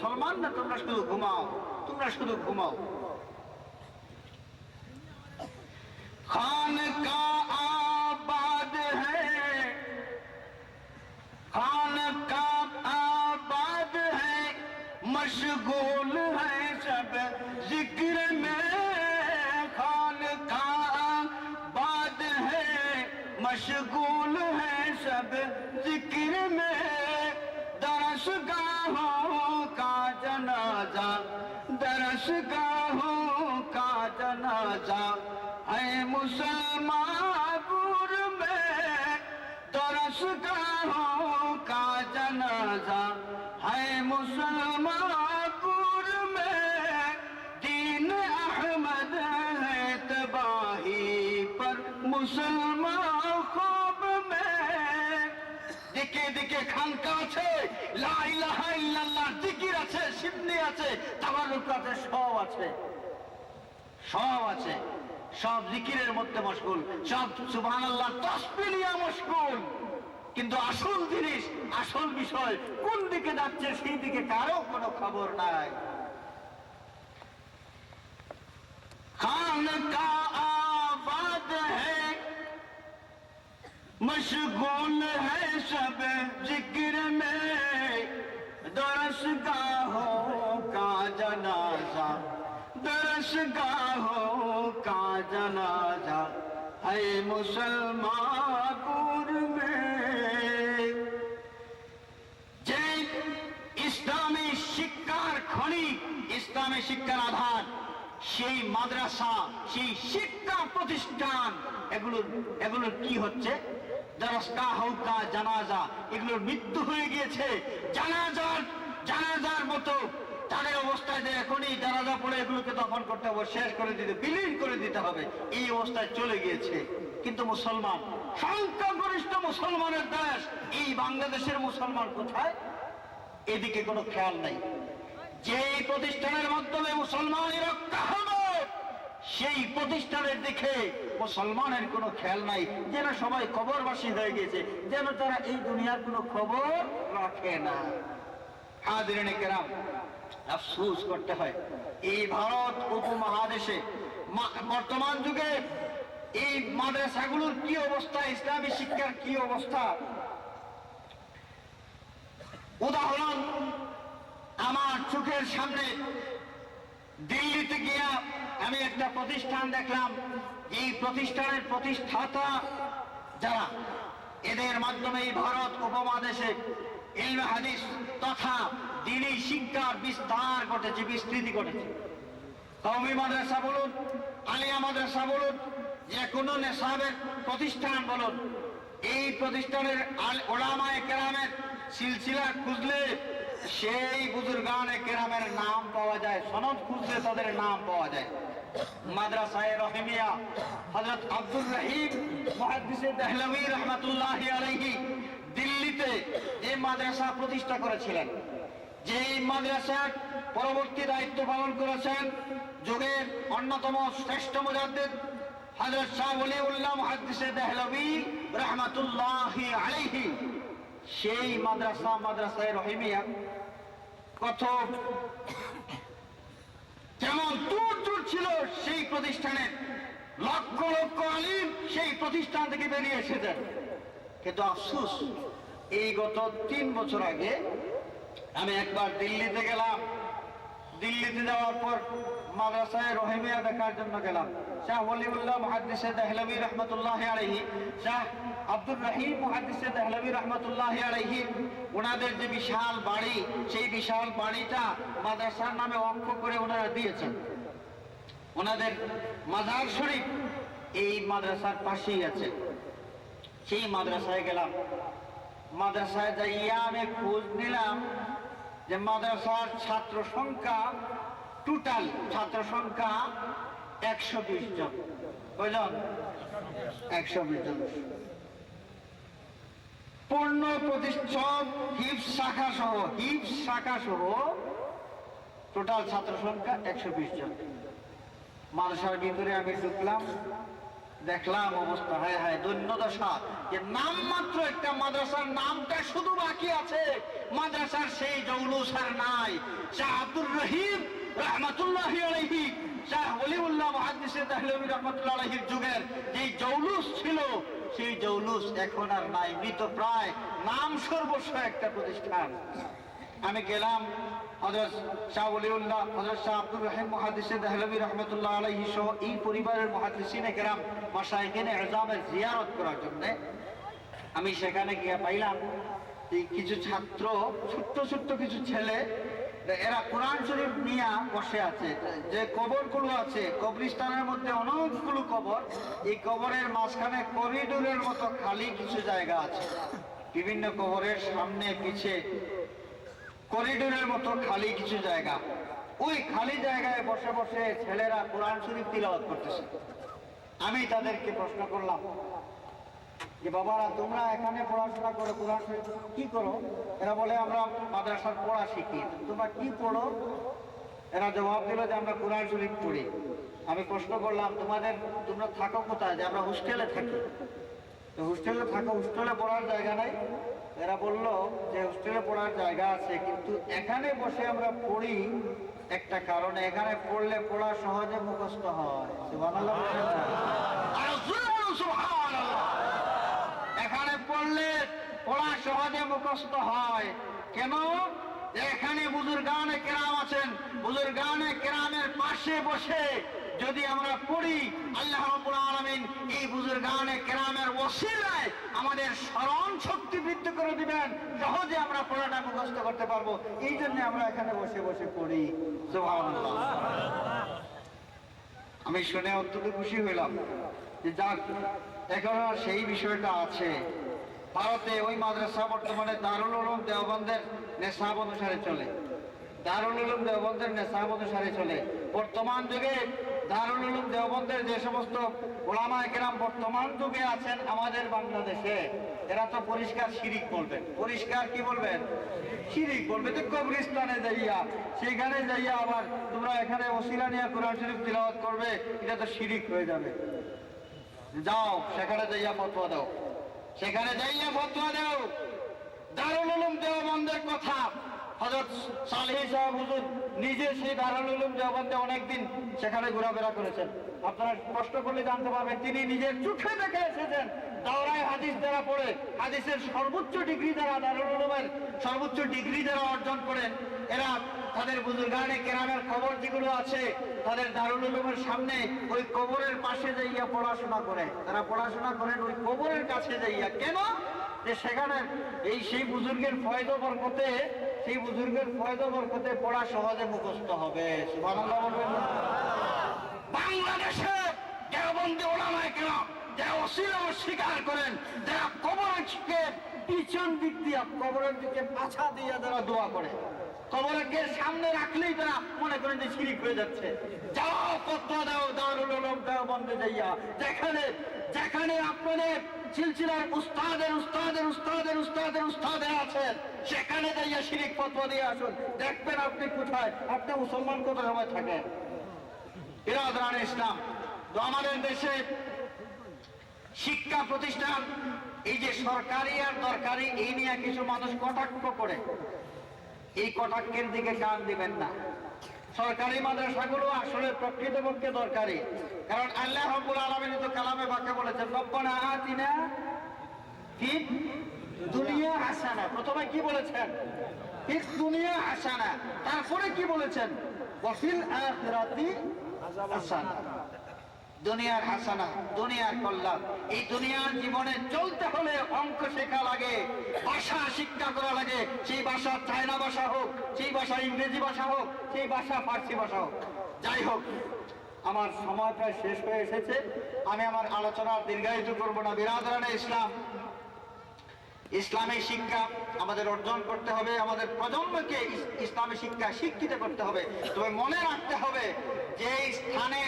मुसलमान ना तुमरा शुद्ध घुमाओ, तुमरा शुद्ध घुमाओ। खान का आबाद है, खान का आबाद है, मशगूल है सब जिक्र में। खान का आबाद है, मशगूल है सब जिक्र में। दरसगाहों का जनाजा, दरसगाहों का जनाजा है मुसलमानपुर में। दरसगाहों का जनाजा है मुसलमानपुर में। दीन अहमद है तबाही पर मुसलमान ख्वाब में। दिके दिके खानका আছে, লা ইলাহা ইল্লাল্লাহ জিকির আছে, সিদ্ধি আছে, তাবারুক আছে, সব আছে, সব আছে। সব জিকিরের মধ্যে মশগুল, সব সুবহানাল্লাহ তাসবিহ নিয়ে মশগুল। কিন্তু আসল জিনিস, আসল বিষয় কোন দিকে যাচ্ছে সেই দিকে কারো কোনো খবর নাই। খান কা আবাদ है, मशगूल है सब जिक्र में। दरसगाहों का जनाजा, दरसगाहों का जनाजा है मुसलमानपुर में। जे इस्लामी शिक्षार खनि, इस्लामी शिक्षार आधार সেই মাদ্রাসা, সেই শিক্ষা প্রতিষ্ঠান, এগুলোর কি হচ্ছে? দরসগাহকা জানাজা, এগুলোর মৃত্যু হয়ে গিয়েছে। জানাজার মতো তাদের অবস্থায় যে এখনই জানাজা পড়ে এগুলোকে দফন করতে হবে, শেষ করে দিতে, বিলীন করে দিতে হবে, এই অবস্থায় চলে গিয়েছে। কিন্তু মুসলমান, সংখ্যাগরিষ্ঠ মুসলমানের দেশ এই বাংলাদেশের মুসলমান কোথায়? এদিকে কোনো খেয়াল নাই। যে প্রতিষ্ঠানের মাধ্যমে মুসলমানই রক্ষা হবে সেই প্রতিষ্ঠানের দিকে মুসলমানের কোনো খেয়াল নাই। যেন সবাই কবরবাসী হয়ে গেছে, যেন তারা এই দুনিয়ার কোনো খবর রাখে না। হাজিরিনে কেরাম, আফসোস করতে হয় এই ভারত উপমহাদেশে বর্তমান যুগে এই মাদ্রাসাগুলোর কি অবস্থা, ইসলামী শিক্ষার কি অবস্থা। উদাহরণ আমার চোখের সামনে দিল্লিতে গিয়া আমি একটা প্রতিষ্ঠান দেখলাম। এই প্রতিষ্ঠানের প্রতিষ্ঠাতা যারা, এদের মাধ্যমে এই ভারত উপমহাদেশে ইলমে হাদিস তথা দ্বীনি শিক্ষার বিস্তার ঘটেছে, বিস্তৃতি ঘটেছে। কওমি মাদ্রাসা বলুন, আলিয়া মাদ্রাসা বলুন, যে কোনো নেশাবের প্রতিষ্ঠান বলুন, এই প্রতিষ্ঠানের উলামায়ে কেরামের সিলসিলা খুঁজলে সেই বুজুর্গানে কেরামের নাম পাওয়া যায়, সনদ খুঁজলে তাদের নাম পাওয়া যায়। মাদ্রাসায়ে রহিমিয়া হযরত আব্দুর রহিম মুহাদ্দিসে দেহলভী রাহমাতুল্লাহি আলাইহি দিল্লিতে এই মাদ্রাসা প্রতিষ্ঠা করেছিলেন। যে মাদ্রাসার পরবর্তী দায়িত্ব পালন করেছেন যুগের অন্যতম শ্রেষ্ঠ মুজাদ্দিদ হযরত শাহ ওলিউল্লাহ মুহাদ্দিসে দেহলভী রাহমাতুল্লাহি আলাইহি। সেই মাদ্রাসায়ে রহিমিয়া কত যেমন দূর ছিল সেই প্রতিষ্ঠানের লক্ষ লক্ষ আলিম সেই প্রতিষ্ঠান থেকে বেরিয়ে এসেছেন। কিন্তু আফসোস, এই গত 3 বছর আগে আমি একবার দিল্লিতে গেলাম। দিল্লিতে যাওয়ার পর মাদ্রাসায়ে রহিমিয়া দেখার জন্য গেলাম। শাহ ওলিউল্লাহ মুহাদ্দিসে দেহলভী রাহমাতুল্লাহি আলাইহি, শাহ আব্দুর রহিম মুহাদ্দিসে দেহলভী রাহমাতুল্লাহি আলাইহি, ওনাদের যে বিশাল বাড়ি, সেই বিশাল বাড়িটা মাদ্রাসার নামে ওয়াকফ করে ওনারা দিয়েছেন। ওনাদের মাজার শরীফ এই মাদ্রাসার পাশেই আছে। সেই মাদ্রাসায় গেলাম। মাদ্রাসায় যাইয়া আমি খোঁজ নিলাম যে মাদ্রাসার ছাত্র সংখ্যা, টোটাল ছাত্র সংখ্যা 120 জন। কয়জন? 120 জন। পূর্ণ প্রতিষ্ঠান হিফজ শাখা সহ টোটাল ছাত্র সংখ্যা 120 জন। মাদ্রাসার ভিতরে আমি ঢুকলাম, দেখলাম অবস্থা, হায় হায় দৈন্যদশা, যে নাম মাত্র একটা মাদ্রাসার নামটা শুধু বাকি আছে, মাদ্রাসার সেই জৌলুস আর নাই। শাহ আব্দুর রহিম রহমাতুল্লাহি আলাইহি, শাহ ওলিউল্লাহ মুহাদ্দিস দেহলভী রহমাতুল্লাহ আলাইহির যুগের যে জৌলুস ছিল, সেই জৌলুস এখন আর নাই, মৃতপ্রায়, নাম সর্বস্ব একটা প্রতিষ্ঠান। আমি গেলাম হযরত শাহ ওলিউল্লাহ, হযরত শাহ আব্দুর রহিম মুহাদ্দিস দেহলভী রহমাতুল্লাহ আলাইহি সহ এই পরিবারের মুহাদ্দিসিনে কেরাম মাশায়েখিনে ইজামের জিয়ারত করার জন্য। আমি সেখানে গিয়ে পাইলাম এই কিছু ছাত্র, ছোট্ট ছোট্ট কিছু ছেলে, এরা কোরআন শরীফ নিয়ে বসে আছে। যে কবরগুলো আছে, কবরস্থানের মধ্যে অনেকগুলো কবর, এই কবরের মাঝখানে করিডোরের মতো খালি কিছু জায়গা আছে, বিভিন্ন কবরের সামনে পিছে করিডোরের মতো খালি কিছু জায়গা। ওই খালি জায়গায় বসে বসে ছেলেরা কোরআন শরীফ তিলাওয়াত করতেছে। আমি তাদেরকে প্রশ্ন করলাম যে বাবারা, তোমরা এখানে পড়াশোনা করো, কোরআন শরীফ কি করো? এরা বলে আমরা মাদ্রাসার পড়া শিখি। তোমরা কি পড়ো? এরা জবাব দিল যে আমরা কোরআন শরীফ পড়ি। আমি প্রশ্ন করলাম তোমরা থাকো কোথায়? যে আমরা হোস্টেলে থাকি। তো হোস্টেলে থাকো, হোস্টেলে পড়ার জায়গা নাই? এরা বলল যে হোস্টেলে পড়ার জায়গা আছে, কিন্তু এখানে বসে আমরা পড়ি একটা কারণে, এখানে পড়লে পড়া সহজে মুখস্থ হয়। সুবহানাল্লাহ। এখানে পড়লে পড়া সহজে মুখস্থ হয়। কেন? এখানে বুজুর্গানে কেরাম আছেন, বুজুর্গানে কেরামের পাশে বসে যদি আমরা পড়ি, আল্লাহ রাব্বুল আলামিন এই বুজুর্গানে কেরামের ওসিলায় আমাদের স্মরণ শক্তি বৃদ্ধি করে দিবেন, সহজে আমরা পড়াটা মুখস্থ করতে পারবো। এই জন্য আমরা এখানে বসে বসে পড়ি। সুবহানাল্লাহ। আমি শুনে অত্যন্ত খুশি হইলাম যে যাক, এখনো সেই বিষয়টা আছে। ভারতে ওই মাদ্রাসা বর্তমানে দারুল উলুম দেওবন্দের নেশাব অনুসারে চলে, দারুল উলুম দেওবন্দের নেশাব অনুসারে চলে। বর্তমান যুগে দারুল উলুম দেওবন্দের যে সমস্ত উলামায়ে কেরাম বর্তমান যুগে আছেন আমাদের বাংলাদেশে, এরা তো পরিষ্কার শিরিক বলবেন। পরিষ্কার কি বলবেন? শিরিক বলবে। তো কবরস্থানে যাইয়া, সেখানে যাইয়া আবার তোমরা এখানে ওসিলা নিয়ে কোরআন শরীফ তিলাওয়াত করবে, এটা তো শিরিক হয়ে যাবে। যাও সেখানে যাইয়া ফতোয়া দাও, সেখানে যাইয়া ফতোয়া দাও। দারুল উলুম দেওবন্দের কথা হযরত সালেহী সাহেব হুজুর নিজে সেই দারুল উলুম দেওবন্দে অনেকদিন সেখানে ঘোরাফেরা করেছেন। আপনারা প্রশ্ন করলে জানতে পারবেন, তিনি নিজের চোখে দেখে এসেছেন। দাওরায়ে হাদিস যারা পড়ে, হাদিসের সর্বোচ্চ ডিগ্রি যারা, দারুল উলুমের সর্বোচ্চ ডিগ্রি যারা অর্জন করেন, এরা তাদের বুজুর্গানে কেরামের কবর যেগুলো আছে, তাদের দারুল উলুমের সামনে ওই কবরের পাশে যাইয়া পড়াশোনা করে। তারা পড়াশোনা করেন ওই কবরের কাছে যাইয়া। কেন? যে সেখানে সেই বুজুর্গের ফয়দ বরকতে, সেই বুজুর্গের ফয়দ বরকতে পড়া সহজে মুখস্থ হবে। সুবহানাল্লাহ বলবেন না? বাংলাদেশে দেওবন্দি উলামায়ে কেরাম যারা ওসিলা স্বীকার করেন, যারা কবরকে পিছন দিক দিয়ে, কবরের দিকে পাছা দিয়ে যারা দোয়া করে, কবরকে সামনে রাখলেই তারা মনে করেন যে শিরিক হয়ে যাচ্ছে। যাও ফতোয়া দাও দারুল উলুম দেওবন্দে যাইয়া, যেখানে যেখানে আপনাদের সিলসিলার উস্তাদের উস্তাদের উস্তাদের উস্তাদের উস্তাদের আছেন, সেখানে যাইয়া শিরিক ফতোয়া দিয়ে আসুন। দেখবেন আপনি কোথায়, আপনি মুসলমান কত সময় থাকেন। বিরাদরানে ইসলাম, তো আমাদের দেশে শিক্ষা প্রতিষ্ঠান, এই যে সরকারি আর দরকারি, এই নিয়ে কিছু মানুষ কটাক্ষ করে, এই কটাক্ষের দিকে কান দিবেন না। সরকারি মাদ্রাসাগুলো আসলে প্রকৃতপক্ষে দরকারি, কারণ আল্লাহ রাব্বুল আলামিন তো কালামে বাক্যে বলেছেন, রব্বানা আতিনা ফিদ দুনিয়া হাসানা। প্রথমে কি বলেছেন? ফিদ দুনিয়া হাসানা। তারপরে কি বলেছেন? ওয়া ফিল আখিরাতি হাসানা। দুনিয়ার হাসানা, দুনিয়ার কল্যাণ। এই দুনিয়ার জীবনে চলতে হলে অঙ্ক শেখা লাগে, ভাষা শিক্ষা করা লাগে। সেই ভাষা চায়না ভাষা হোক, সেই ভাষা ইংরেজি ভাষা হোক, সেই ভাষা ফার্সি ভাষা হোক। যাই হোক, আমার সময় প্রায় শেষ হয়ে এসেছে। আমি আমার আলোচনা দীর্ঘায়িত করব না। বিরাদরানে ইসলাম, ইসলামী শিক্ষা আমাদের অর্জন করতে হবে, আমাদের প্রজন্মকে ইসলামী শিক্ষা শিক্ষিত করতে হবে। তবে মনে রাখতে হবে যে স্থানে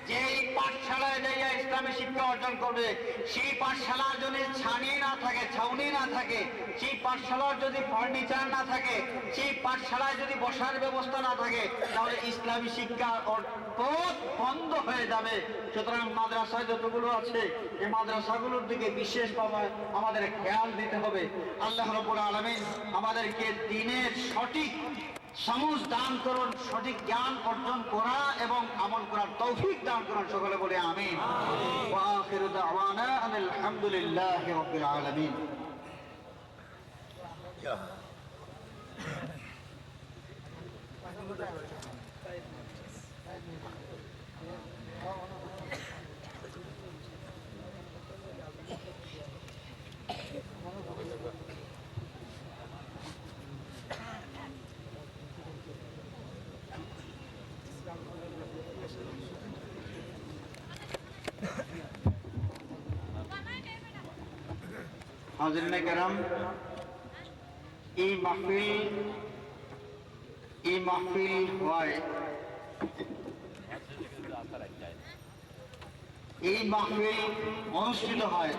যেই পাঠশালায় যাইয়া ইসলামী শিক্ষা অর্জন করবে, সেই পাঠশালার যদি ছাউনি না থাকে, সেই পাঠশালার যদি ফার্নিচার না থাকে, সেই পাঠশালায় যদি বসার ব্যবস্থা না থাকে, তাহলে ইসলামী শিক্ষার পথ বন্ধ হয়ে যাবে। সুতরাং মাদ্রাসায় যতগুলো আছে এই মাদ্রাসাগুলোর দিকে বিশেষভাবে আমাদের খেয়াল দিতে হবে। আল্লাহ রাব্বুল আলামিন আমাদেরকে দ্বীনের সঠিক সমঝ দান করুন, সঠিক জ্ঞান অর্জন করা এবং আমল করার তৌফিক দান করুন। সকলে বলে আমিন। ওয়া আখিরু দাওয়ানা আলহামদুলিল্লাহি রাব্বিল আলামিন। হাজরিনে কেরাম, এই মাহফিল হয়, এই মাহফিল অনুষ্ঠিত হয়